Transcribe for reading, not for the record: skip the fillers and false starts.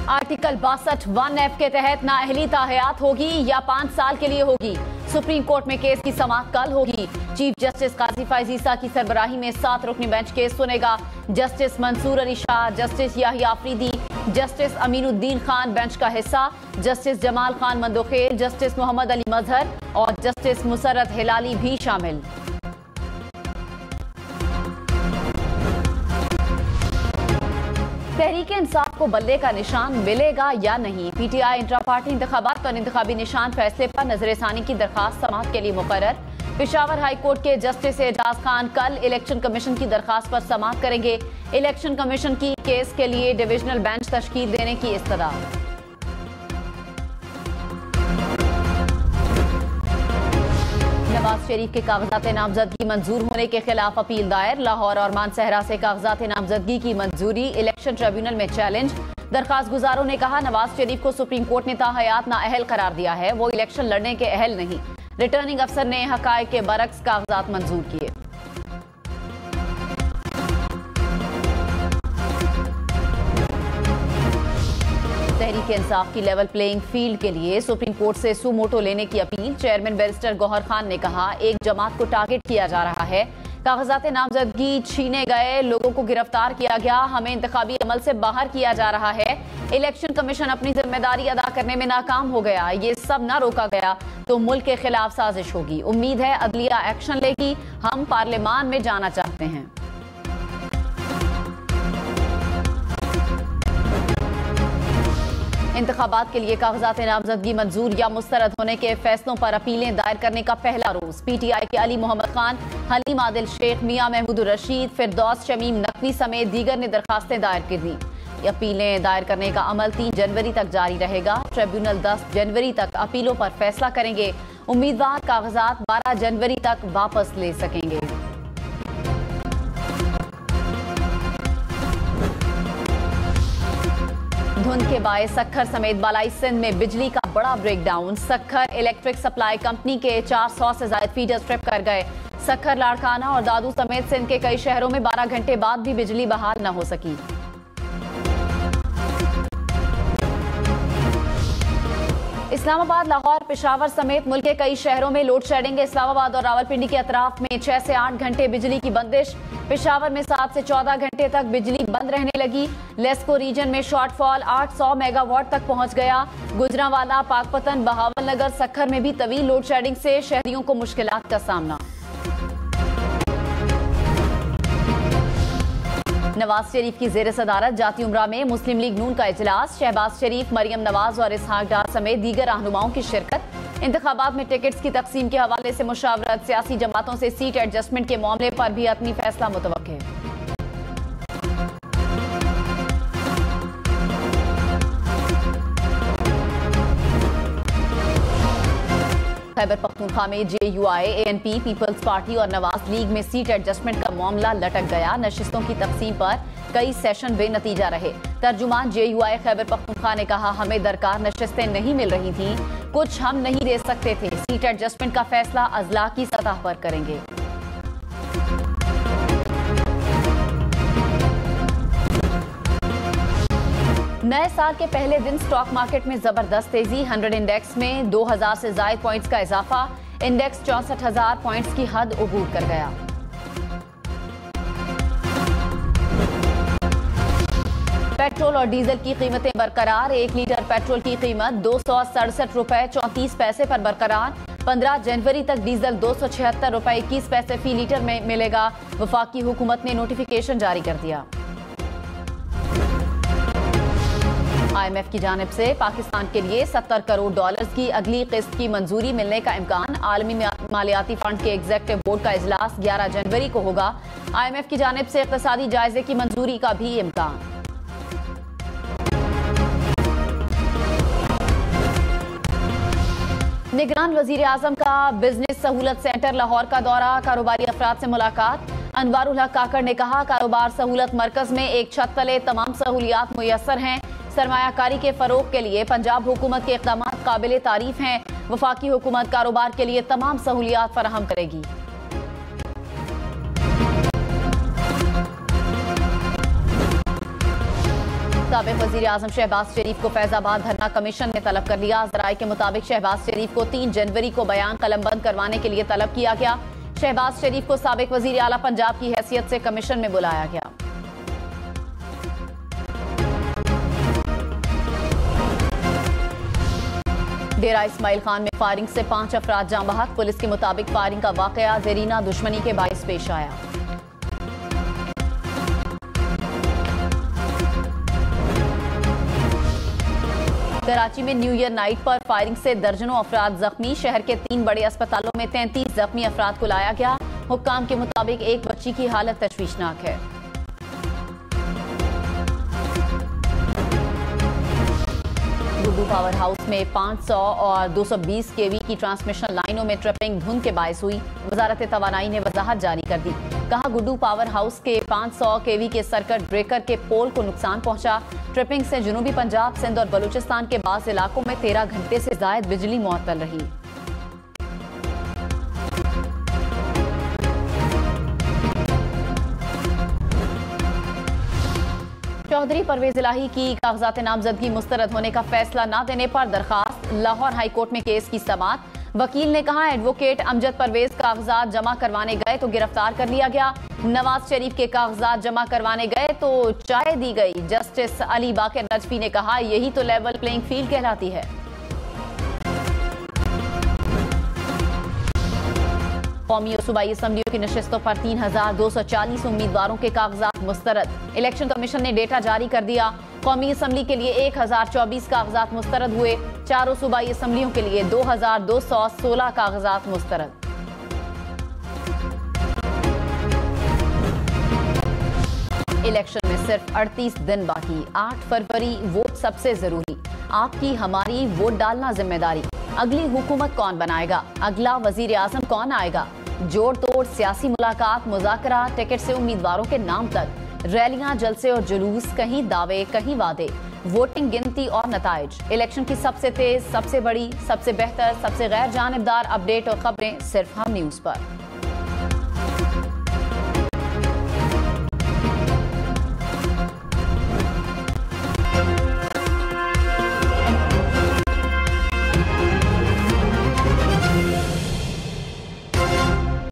Article 62 1F के तहत नाअहली ताहयात होगी या 5 साल के लिए होगी। सुप्रीम कोर्ट में केस की समाअत कल होगी। चीफ जस्टिस काजी फैज ईसा की सरबराही में 7 रुकनी बेंच केस सुनेगा। Justice Mansoor Ali Shah, justice Yahya Afridi, justice Aminuddin Khan bench का हिस्सा, जस्टिस जमाल खान मंदोखेल, जस्टिस मोहम्मद अली मजहर और जस्टिस मुसर्रत हिलाली भी शामिल। तहरीक इंसाफ को बल्ले का निशान मिलेगा या नहीं। पीटीआई इंट्रा पार्टी इंतखाबात पर इंतखाबी निशान फैसले पर नजरसानी की दरखास्त समाअत के लिए मुकर्रर। पेशावर हाई कोर्ट के जस्टिस एजाज खान कल इलेक्शन कमीशन की दरखास्त पर समाअत करेंगे। इलेक्शन कमीशन की केस के लिए डिविजनल बेंच तश्कील देने की इस्तदा। नवाज शरीफ के कागजात नामजदगी मंजूर होने के खिलाफ अपील दायर। लाहौर और मानसहरा से कागजात नामजदगी की मंजूरी इलेक्शन ट्रिब्यूनल में चैलेंज। दरखास्त गुजारों ने कहा नवाज शरीफ को सुप्रीम कोर्ट ने ताहयात नाअहल करार दिया है, वो इलेक्शन लड़ने के अहल नहीं। रिटर्निंग अफसर ने हकायक के बरक्स कागजात मंजूर किए। तहरीक इंसाफ की लेवल प्लेइंग फील्ड के लिए सुप्रीम कोर्ट से सुमोटो लेने की अपील। चेयरमैन बैरिस्टर गौहर खान ने कहा एक जमात को टारगेट किया जा रहा है, कागजात नामजदगी छीने गए लोगों को गिरफ्तार किया गया, हमें इंतखाबी अमल से बाहर किया जा रहा है। इलेक्शन कमीशन अपनी जिम्मेदारी अदा करने में नाकाम हो गया, ये सब ना रोका गया तो मुल्क के खिलाफ साजिश होगी। उम्मीद है अदलिया एक्शन लेगी, हम पार्लियामान में जाना चाहते हैं। इंतखाबात के लिए कागजात नामजदगी मंजूर या मुस्तरद होने के फैसलों पर अपीलें दायर करने का पहला रोज। पीटीआई के अली मोहम्मद खान, हलीम आदिल शेख, मियां महमूद रशीद, फिरदौस शमीम नकवी समेत दीगर ने दरखास्तें दायर कर दी। अपीलें दायर करने का अमल 3 जनवरी तक जारी रहेगा। ट्रिब्यूनल 10 जनवरी तक अपीलों पर फैसला करेंगे। उम्मीदवार कागजात 12 जनवरी तक वापस ले सकेंगे। धुंध के बायस सखर समेत बालाई सिंध में बिजली का बड़ा breakdown. Sukkur electric supply company के 400 से ज्यादा फीडर्स ट्रिप कर गए। सखर, लाड़काना और दादू समेत सिंध के कई शहरों में 12 घंटे बाद भी बिजली बहाल न हो सकी। इस्लामाबाद, लाहौर, पेशावर समेत मुल्क के कई शहरों में लोड शेडिंग। इस्लामाबाद और रावलपिंडी के अतराफ में 6 से 8 घंटे बिजली की बंदिश। पेशावर में 7 से 14 घंटे तक बिजली बंद रहने लगी। लेस्को रीजन में शॉर्टफॉल 800 मेगावाट तक पहुंच गया। गुजरांवाला, पाकपतन, बहावल नगर, सखर में भी तवील लोड शेडिंग से शहरियों को मुश्किलात का सामना। नवाज शरीफ की जेर सदारत जाती उमरा में मुस्लिम लीग नून का इजलास। शहबाज शरीफ, मरियम नवाज और इसहाक डार समेत दीगर रहनुमाओं की शिरकत। इंतखाबात में टिकट्स की तकसीम के हवाले से मुशावरत। सियासी जमातों से सीट एडजस्टमेंट के मामले पर भी अपनी फैसला मुतवक्किल है। खैबर पख्तूनख्वा में JUI, ANP, पीपल्स पार्टी और नवाज लीग में सीट एडजस्टमेंट का मामला लटक गया। नशिस्तों की तकसीम पर कई सेशन बेनतीजा रहे। तर्जुमान JUI खैबर पख्तूनख्वा ने कहा हमें दरकार नशिस्तें नहीं मिल रही थी, कुछ हम नहीं दे सकते थे। सीट एडजस्टमेंट का फैसला अजला की सतह पर करेंगे। नए साल के पहले दिन स्टॉक मार्केट में जबरदस्त तेजी। 100 इंडेक्स में 2000 से ज्यादा पॉइंट्स का इजाफा। इंडेक्स 64,000 पॉइंट्स की हद अबूर कर गया। पेट्रोल और डीजल की कीमतें बरकरार। 1 लीटर पेट्रोल की कीमत 267 रुपए 34 पैसे पर बरकरार। 15 जनवरी तक डीजल 276 रुपए 21 पैसे फी लीटर में मिलेगा। वफाकी हुकूमत ने नोटिफिकेशन जारी कर दिया। IMF की जानिब से पाकिस्तान के लिए $70 करोड़ की अगली किस्त की मंजूरी मिलने का इम्कान। आलमी मालियाती फंड के एग्जीक्यूटिव बोर्ड का इजलास 11 जनवरी को होगा। IMF की जानिब से इक्तिसादी जायजे की मंजूरी का भी इम्कान। निगरान वजीर आजम का बिजनेस सहूलत सेंटर लाहौर का दौरा। कारोबारी अफराद से मुलाकात। अनवारुल हक काकड़ ने कहा कारोबार सहूलत मरकज में एक छत तले तमाम सहूलियात मुयस्सर हैं। सरमायाकारी के फरोग के लिए पंजाब हुकूमत के इक़दाम काबिल तारीफ हैं। वफाकी हुकूमत कारोबार के लिए तमाम सहूलियात फराहम करेगी। साबिक वजीर आजम शहबाज शरीफ को फैजाबाद धरना कमीशन ने तलब कर लिया। जराये के मुताबिक शहबाज शरीफ को 3 जनवरी को बयान कलमबंद करवाने के लिए तलब किया गया। शहबाज शरीफ को साबिक वजीर आला पंजाब की हैसियत से कमीशन में बुलाया गया। डेरा इस्माइल खान में फायरिंग से 5 अफराद जाँ बहक। पुलिस के मुताबिक फायरिंग का वाकया ज़रीना दुश्मनी के बाइस पेश आया। कराची में न्यू ईयर नाइट पर फायरिंग से दर्जनों अफराद जख्मी। शहर के 3 बड़े अस्पतालों में 33 जख्मी अफराद को लाया गया। हुक्काम के मुताबिक एक बच्ची की हालत तशवीशनाक है। गुड्डू पावर हाउस में 500 और 220 केवी की ट्रांसमिशन लाइनों में ट्रिपिंग धुंध के बायस हुई। वजारत तवानाई ने वजाहत जारी कर दी। कहा, गुड्डू पावर हाउस के 500 केवी के सर्किट ब्रेकर के पोल को नुकसान पहुंचा। ट्रिपिंग से जनूबी पंजाब, सिंध और बलूचिस्तान के बाज़ इलाकों में 13 घंटे से जायद बिजली मुअत्तल रही। चौधरी परवेज इलाही की कागजात नामजदगी मुस्तरद होने का फैसला न देने पर दरखास्त। लाहौर हाई कोर्ट में केस की समाअत। वकील ने कहा, एडवोकेट अमजद परवेज कागजात जमा करवाने गए तो गिरफ्तार कर लिया गया। नवाज शरीफ के कागजात जमा करवाने गए तो चाय दी गई। जस्टिस अली बाकर नजफी ने कहा, यही तो लेवल प्लेइंग फील्ड कहलाती है। कौमी और सूबाई असम्बलियों की नशिस्तों पर 3240 उम्मीदवारों के कागजात मुस्तरद। इलेक्शन कमीशन ने डेटा जारी कर दिया। कौमी असम्बली के लिए 1024 कागजात मुस्तरद हुए। चारों सूबाई असम्बलियों के लिए 2216 कागजात मुस्तरद। इलेक्शन में सिर्फ 38 दिन बाकी। 8 फरवरी वोट सबसे जरूरी। आपकी हमारी वोट डालना जिम्मेदारी। अगली हुकूमत कौन बनाएगा? अगला वजीर आजम कौन आएगा? जोड़ तोड़ सियासी मुलाकात, मुज़ाकरा, टिकट से उम्मीदवारों के नाम तक, रैलियां, जलसे और जुलूस, कहीं दावे कहीं वादे, वोटिंग गिनती और नताइज। इलेक्शन की सबसे तेज, सबसे बड़ी, सबसे बेहतर, सबसे गैर जानिबदार अपडेट और खबरें सिर्फ हम न्यूज पर।